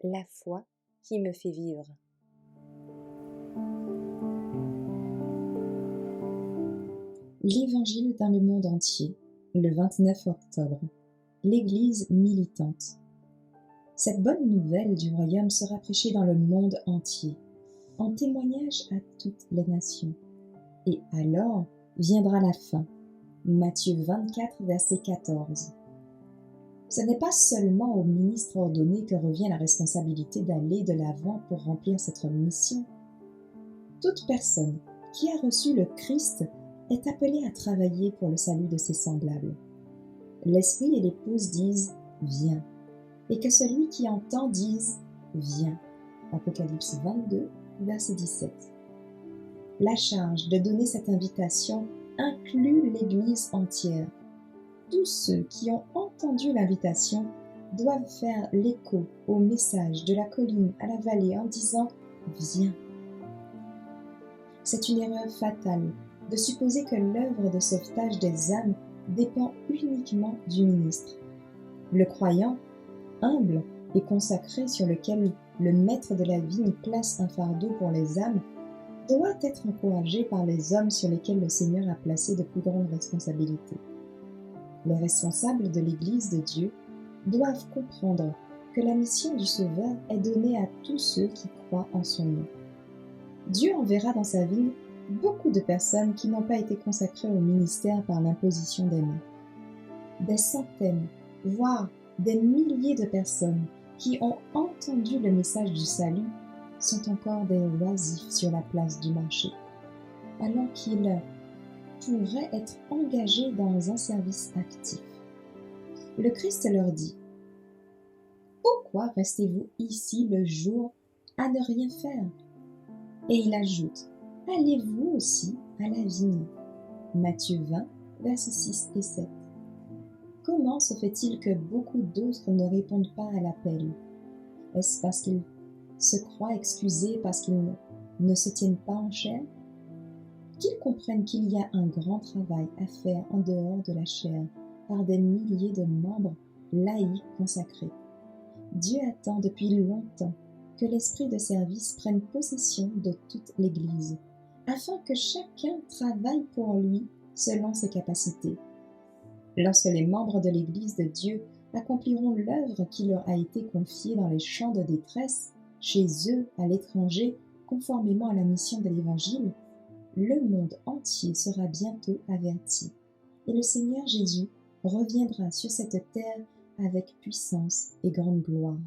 La foi qui me fait vivre. L'Évangile dans le monde entier, le 29 octobre. L'Église militante. Cette bonne nouvelle du royaume sera prêchée dans le monde entier, en témoignage à toutes les nations. Et alors viendra la fin. Matthieu 24, verset 14. Ce n'est pas seulement aux ministres ordonnés que revient la responsabilité d'aller de l'avant pour remplir cette mission. Toute personne qui a reçu le Christ est appelée à travailler pour le salut de ses semblables. L'Esprit et l'épouse disent « Viens », et que celui qui entend dise « Viens ». Apocalypse 22, verset 17. La charge de donner cette invitation inclut l'Église entière. Tous ceux qui ont entendu l'invitation doivent faire l'écho au message de la colline à la vallée en disant « Viens ». C'est une erreur fatale de supposer que l'œuvre de sauvetage des âmes dépend uniquement du ministre. Le croyant, humble et consacré sur lequel le maître de la vigne place un fardeau pour les âmes, doit être encouragé par les hommes sur lesquels le Seigneur a placé de plus grandes responsabilités. Les responsables de l'Église de Dieu doivent comprendre que la mission du Sauveur est donnée à tous ceux qui croient en son nom. Dieu enverra dans sa vigne beaucoup de personnes qui n'ont pas été consacrées au ministère par l'imposition des mains. Des centaines, voire des milliers de personnes qui ont entendu le message du salut sont encore des oisifs sur la place du marché, alors qu'ils pourraient être engagés dans un service actif. Le Christ leur dit « Pourquoi restez-vous ici le jour à ne rien faire ?» Et il ajoute « Allez-vous aussi à la vigne ?» Matthieu 20, versets 6 et 7. Comment se fait-il que beaucoup d'autres ne répondent pas à l'appel? Est-ce parce qu'ils se croient excusés parce qu'ils ne se tiennent pas en chair? Qu'ils comprennent qu'il y a un grand travail à faire en dehors de la chair par des milliers de membres laïcs consacrés. Dieu attend depuis longtemps que l'esprit de service prenne possession de toute l'Église, afin que chacun travaille pour lui selon ses capacités. Lorsque les membres de l'Église de Dieu accompliront l'œuvre qui leur a été confiée dans les champs de détresse, chez eux, à l'étranger, conformément à la mission de l'Évangile, le monde entier sera bientôt averti, et le Seigneur Jésus reviendra sur cette terre avec puissance et grande gloire.